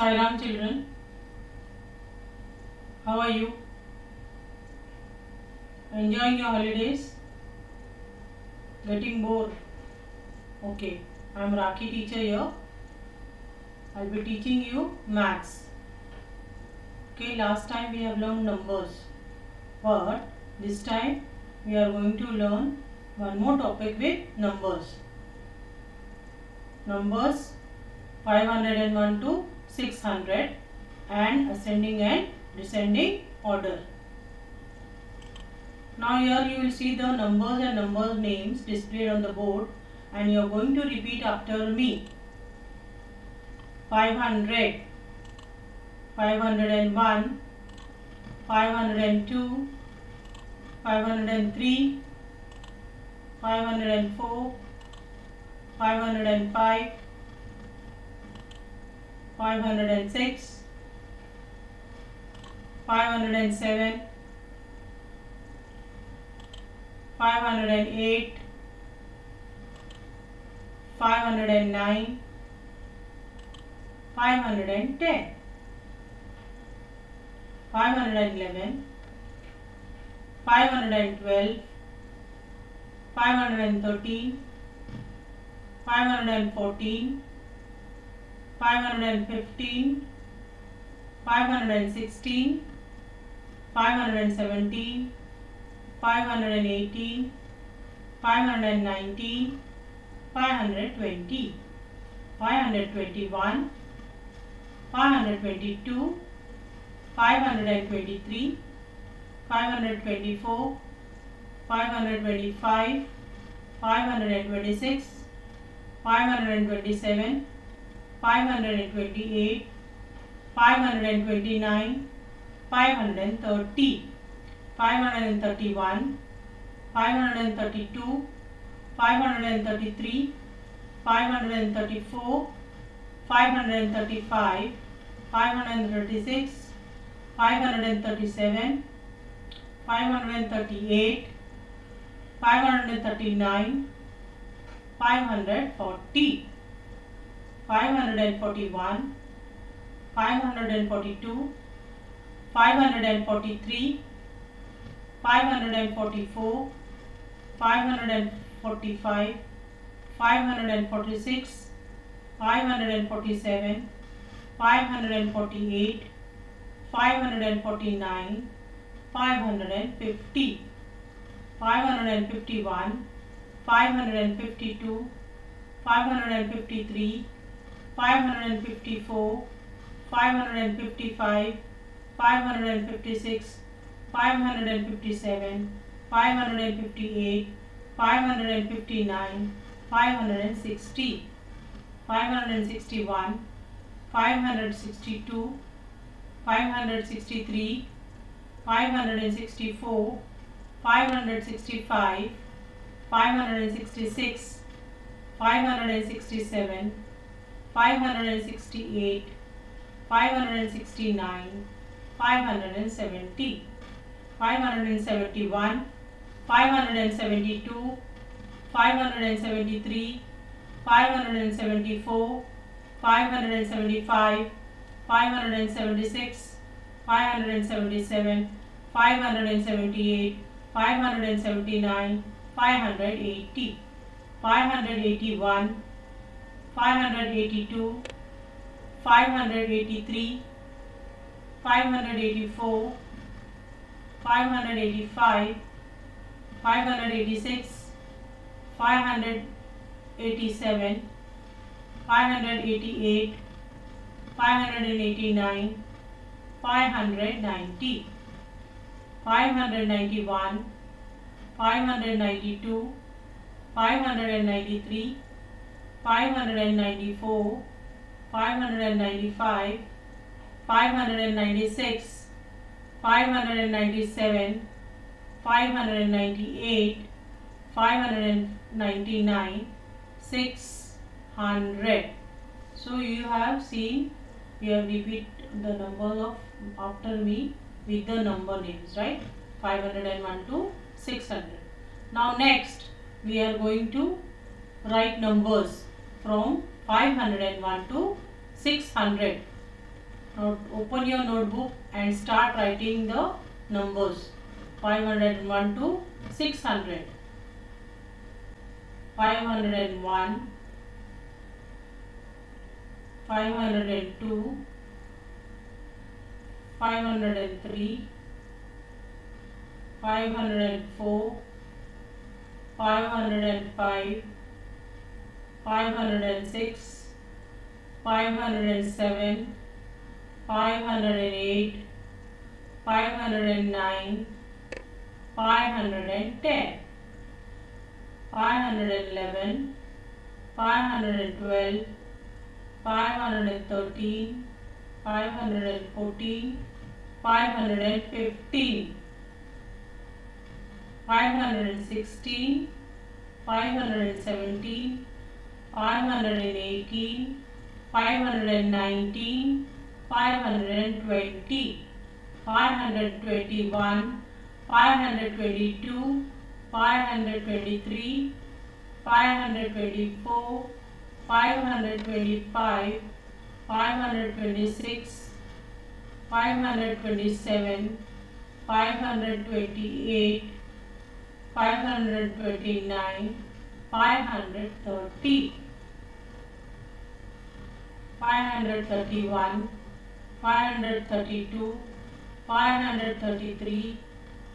Sai Ram children, how are you? Enjoying your holidays? Getting bored? Okay, I am Rakhi teacher here. I will be teaching you maths. Okay, last time we have learned numbers, but this time we are going to learn one more topic with numbers. Numbers 501 to 600 and ascending and descending order. Now here you will see the numbers and number names displayed on the board, and you are going to repeat after me. 500, 501, 502, 503, 504, 505, 506, 507, 508, 509, 510, 511, 512, 513, 514, 515, 516, 517, 518, 519, 520, 521, 522, 523, 524, 525, 526, 527, 528, 529, 530, 531, 532, 533, 534, 535, 536, 537, 538, 539, 540, 541, 542, 543, 544, 545, 546, 547, 548, 549, 550, 551, 552, 553, 554, 555, 556, 557, 558, 559, 560, 561, 562, 563, 564, 565, 566, 567, 568, 569, 570, 571, 572, 573, 574, 575, 576, 577, 578, 579, 580, 581, 582, 583, 584, 585, 586, 587, 588, 589, 590, 591, 592, 593, 594, 595, 596, 597, 598, 599, 600. So you have seen, you have repeat the number of after me with the number names, right? 501 to 600. Now next we are going to write numbers from 501 to 600. Now open your notebook and start writing the numbers 501 to 600. 501, 502, 503, 504, 505, 506, 507, 508, 509, 510, 511, 512, 513, 514, 515, 516, 517, 518, 519, 520, 521, 522, 523, 524, 525, 526, 527, 528, 529, 530, 531, 532, 533,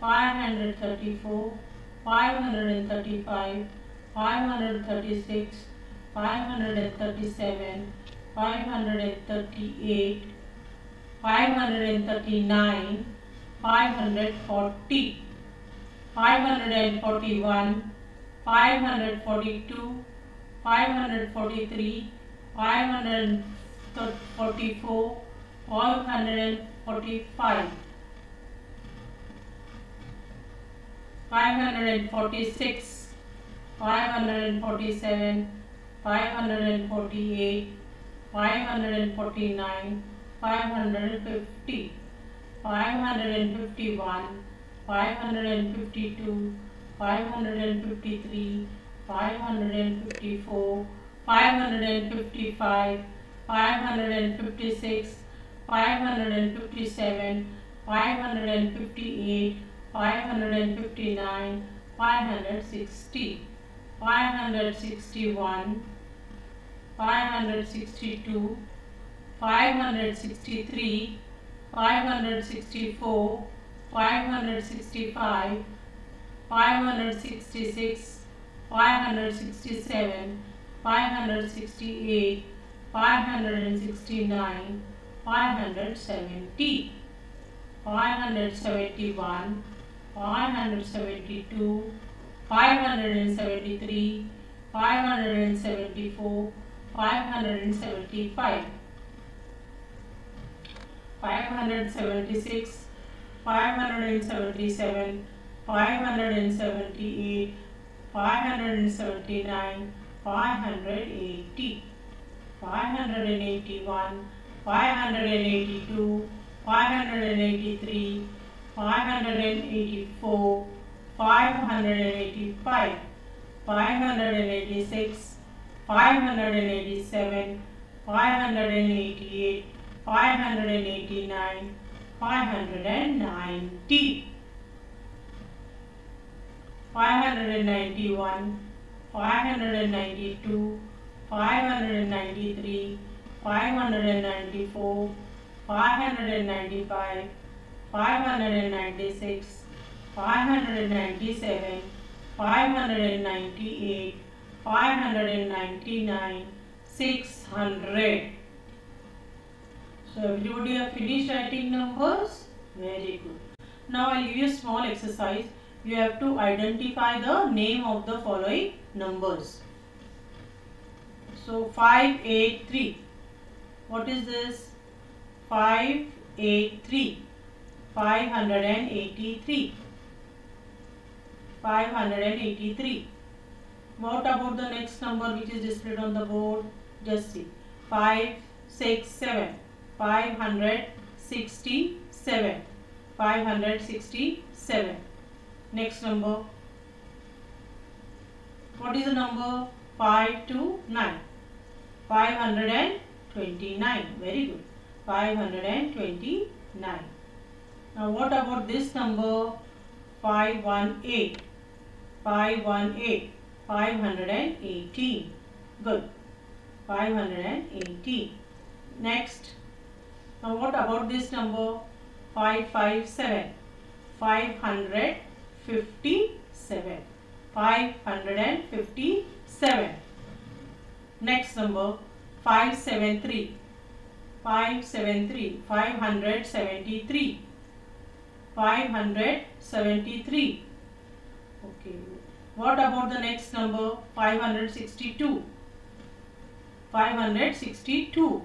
534, 535, 536, 537, 538, 539, 540, 541, 542, 543, 544, 545, 546, 547, 548, 549, 550, 551, 552, 553, 554, 555, 556, 557, 558, 559, 560, 561, 562, 563, 564, 565, 566, 567, 568, 569, 570, 571, 572, 573, 574, 575, 576, 577, 578, 579, 580, 581, 582, 583, 584, 585, 586, 587, 588, 589, 590, 591, 592, 593, 594, 595, 596, 597, 598, 599, 600. So everybody have finished writing numbers? Very good. Now I will give you a small exercise. You have to identify the name of the following numbers. So 583. What is this? 583. 583. 583. What about the next number which is displayed on the board? Just see. 567. 567. 567. Next number. What is the number? 529. 529. Very good. 529. Now what about this number? 518. 518. 518. Good. 518. Next. Now what about this number? 557. 557. 557. Next number 573. 573. 573. 573. Okay. What about the next number? 562. 562.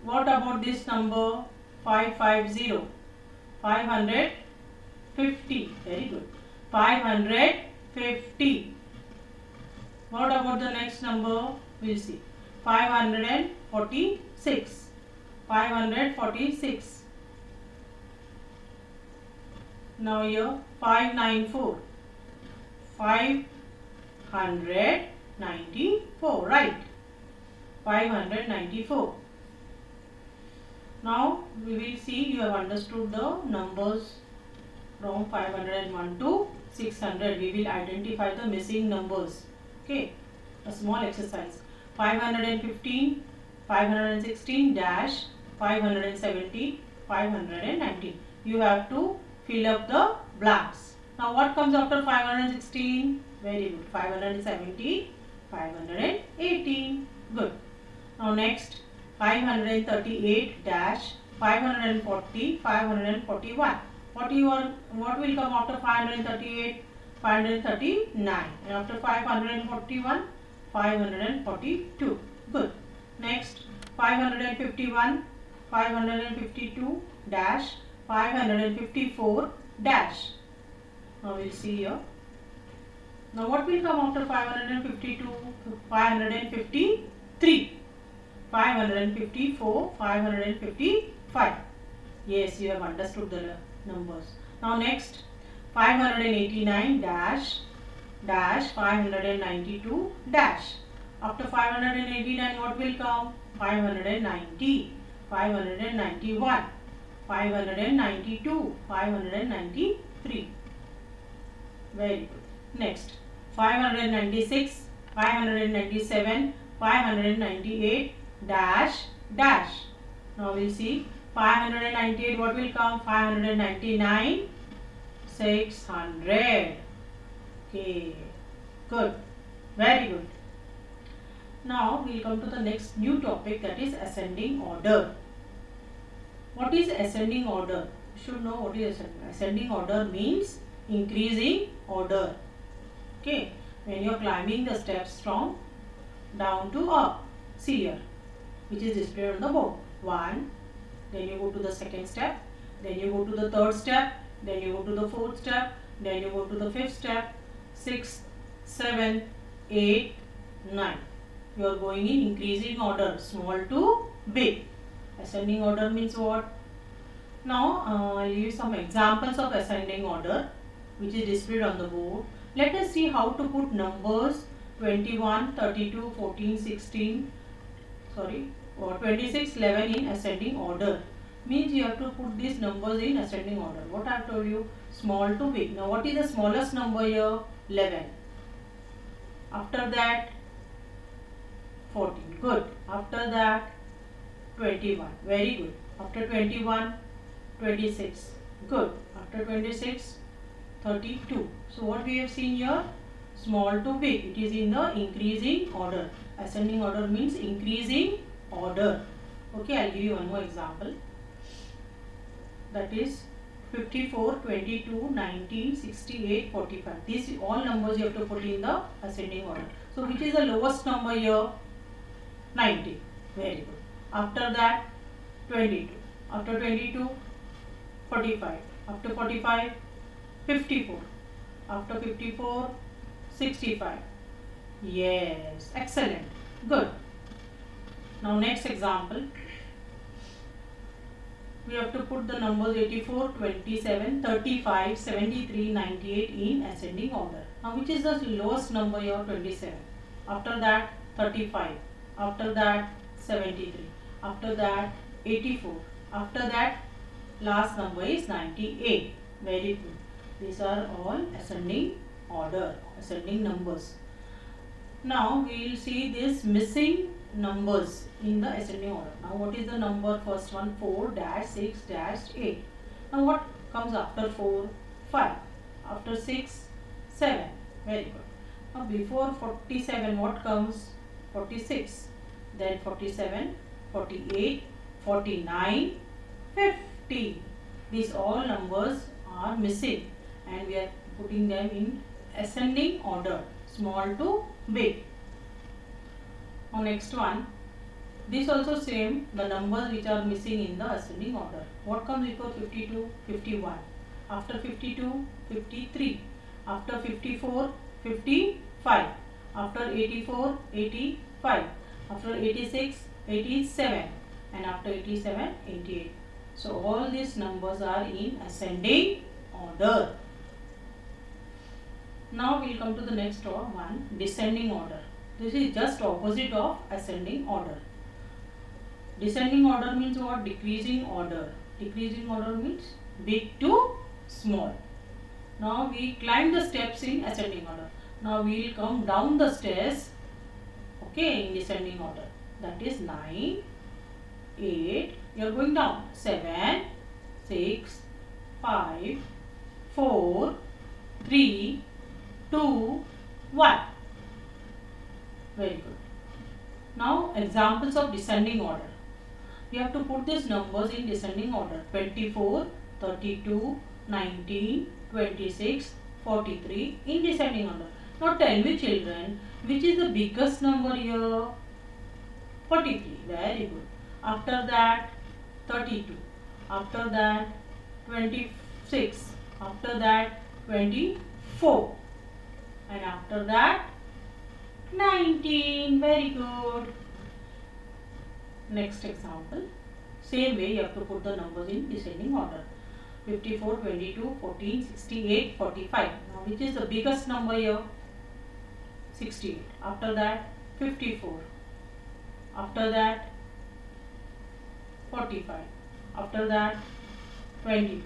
What about this number? 550. 550. Very good. 550. What about the next number? We'll see. 546. 546. Now here 594. 594. Right. 594. Now we will see you have understood the numbers from 501 to 600. We will identify the missing numbers. Okay, a small exercise. 515, 516 dash 570, 519. You have to fill up the blanks. Now what comes after 516? Very good. 570, 518. Good. Now next 538 dash 540, 541. What will come after 538? 539. And after 541, 542. Good. Next 551, 552 dash 554 dash. Now we'll see here. Now what will come after 552? 553. 554, 555. Yes, you have understood the numbers. Now next 589 dash 592 dash. After 589 what will come? 590, 591, 592, 593. Very good. Next 596, 597, 598 dash. Now we'll see 598 what will come? 599, 600. Okay, good, very good. Now we'll come to the next new topic, that is ascending order. What is ascending order? You should know what is ascending order. Means increasing order. Okay, when you are climbing the steps from down to up. See here, which is displayed on the board. 1, then you go to the second step, then you go to the third step, then you go to the fourth step, then you go to the fifth step, 6, 7, 8, 9. You are going in increasing order, small to big. Ascending order means what? Now I'll give you some examples of ascending order which is displayed on the board. Let us see how to put numbers 21, 32, 14, 16, 26, 11 in ascending order. Means you have to put these numbers in ascending order. What I have told you, small to big. Now what is the smallest number here? 11. After that 14. Good. After that 21. Very good. After 21, 26. Good. After 26, 32. So what we have seen here? Small to big. It is in the increasing order. Ascending order means increasing order. Okay, I'll give you one more example. That is 54, 22, 19, 68, 45. These all numbers you have to put in the ascending order. So which is the lowest number here? 90. Very good. After that 22. After 22, 45. After 45, 54. After 54, 65. Yes, excellent. Good. Now next example. We have to put the numbers 84, 27, 35, 73, 98 in ascending order. Now which is the lowest number here? 27. After that 35. After that 73. after that 84, after that last number is 98. Very good. These are all ascending order, ascending numbers. Now we will see this missing numbers in the ascending order. Now what is the number? First one 4-6-8. Now what comes after 4? 5. After 6, 7. Very good. Now before 47 what comes? 46. Then 47, 48, 49, 50. These all numbers are missing and we are putting them in ascending order, small to big. Now next one, this also same, the numbers which are missing in the ascending order. What comes before 52? 51. After 52, 53. After 54, 55. After 84, 85. After 86, 87. And after 87, 88. So all these numbers are in ascending order. Now we will come to the next one, descending order. This is just opposite of ascending order. Descending order means what? Decreasing order. Decreasing order means big to small. Now we climb the steps in ascending order. Now we will come down the stairs, okay, in descending order. That is 9, 8, you are going down. 7, 6, 5, 4, 3, 2, 1. Very good. Now examples of descending order. We have to put these numbers in descending order. 24, 32, 19, 26, 43 in descending order. Now tell me children, which is the biggest number here? 43. Very good. After that 32. After that 26. After that 24. And after that 19. Very good. Next example. Same way you have to put the numbers in descending order. 54, 22, 14, 68, 45. Now which is the biggest number here? 68. After that 54. After that 45. After that 22.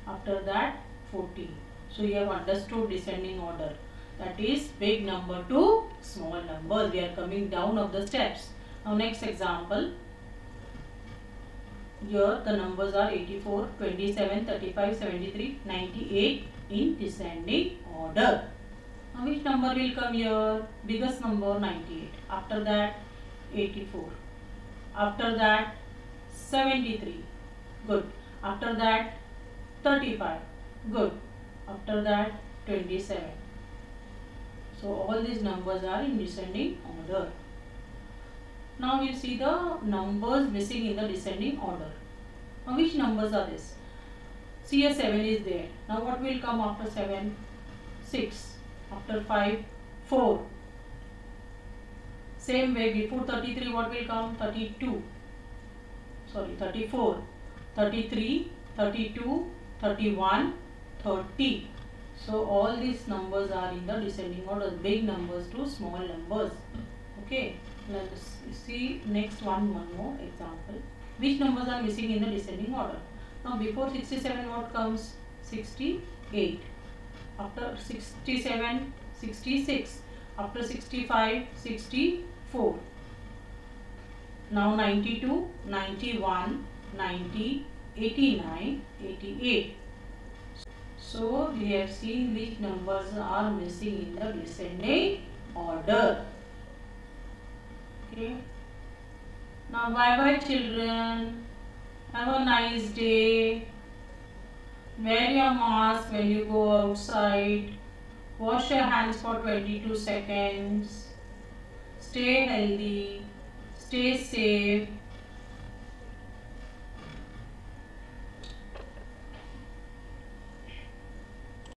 After that 14. So you have understood descending order. That is big number to small numbers. We are coming down of the steps. Now next example. Here the numbers are 84, 27, 35, 73, 98 in descending order. Now which number will come here? Biggest number 98. After that 84. After that 73. Good. After that 35. Good. After that 27. So all these numbers are in descending order. Now you see the numbers missing in the descending order. Now which numbers are this? See, a 7 is there. Now what will come after 7? 6. After 5, 4. Same way before 33 what will come? 32. Sorry, 34. 33, 32, 31, 30. So all these numbers are in the descending order. Big numbers to small numbers. Okay. Let's see next one more example. Which numbers are missing in the descending order? Now before 67 what comes? 68. After 67, 66. After 65, 64. Now 92, 91, 90, 89, 88. So we have seen which numbers are missing in the descending order. Okay. Now bye bye children. Have a nice day. Wear your mask when you go outside. Wash your hands for 22 seconds. Stay healthy. Stay safe.